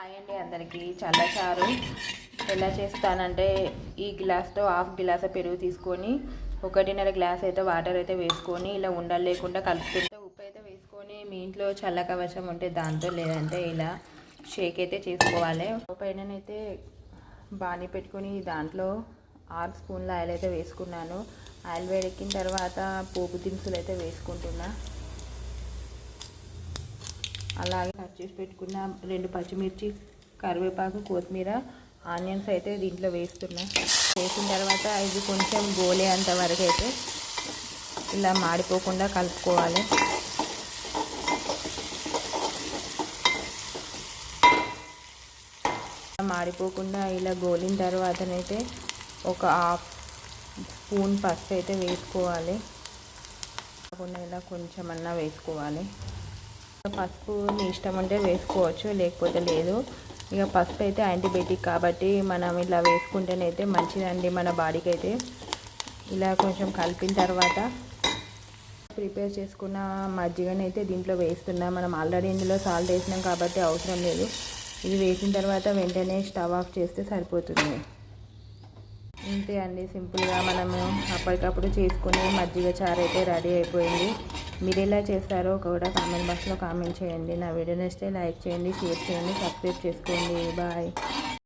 Hi అండి అందరికీ. చల్లచారు ఎలా చేస్తానంటే ఈ గ్లాస్తో హాఫ్ గ్లాస్ పెరుగు తీసుకొని 1.5 గ్లాస్ అయితే వాటర్ అయితే వేసుకొని ఇలా ఉండలు లేకుండా కలుపుతుంటే ఉప్పు అయితే వేసుకొని మీ ఇంట్లో చల్ల కవచం ఉంటే దాంతో లేదంటే ఇలా షేక్ అయితే చేసుకోవాలి. పైననైతే బాణీ పెట్టుకొని దాంట్లో 6 స్పూన్ల ఆయిల్ అయితే వేసుకున్నాను. ఆయిల్ వేడెక్కిన తర్వాత పోపు దినుసులు అయితే వేసుకుంటున్నా. అలాగే కట్ చేసి పెట్టుకున్న 2 పచ్చిమిర్చి, కరివేపాకు, కొత్తిమీర, ఆనియన్స్ అయితే దీంట్లో వేస్తున్నా. వేసిన తర్వాత ఇది కొంచెం గోలేంత వరకు అయితే ఇలా మాడిపోకుండా కలుపుకోవాలి. మాడిపోకుండా ఇలా గోలిన తర్వాతనైతే ఒక హాఫ్ స్పూన్ పసుపు అయితే వేసుకోవాలి. కాకుండా ఇలా కొంచెం అన్నా వేసుకోవాలి. పసుపు మీ ఇష్టం ఉంటే వేసుకోవచ్చు, లేకపోతే లేదు. ఇక పసుపు అయితే యాంటీబయాటిక్ కాబట్టి మనం ఇలా వేసుకుంటేనైతే మంచిదండి మన బాడీకి అయితే. ఇలా కొంచెం కలిపిన తర్వాత ప్రిపేర్ చేసుకున్న మజ్జిగనైతే దీంట్లో వేస్తున్నా. మనం ఆల్రెడీ ఇందులో సాల్ట్ వేసినాం కాబట్టి అవసరం లేదు. ఇది వేసిన తర్వాత వెంటనే స్టవ్ ఆఫ్ చేస్తే సరిపోతుంది. ఇంతే అండి, సింపుల్గా మనము అప్పటికప్పుడు చేసుకుని మజ్జిగ చారు అయితే రెడీ అయిపోయింది. మీరు ఎలా చేస్తారో కూడా కామెంట్ బాక్స్లో కామెంట్ చేయండి. నా వీడియో నచ్చితే లైక్ చేయండి, షేర్ చేయండి, సబ్స్క్రైబ్ చేసుకోండి. బాయ్.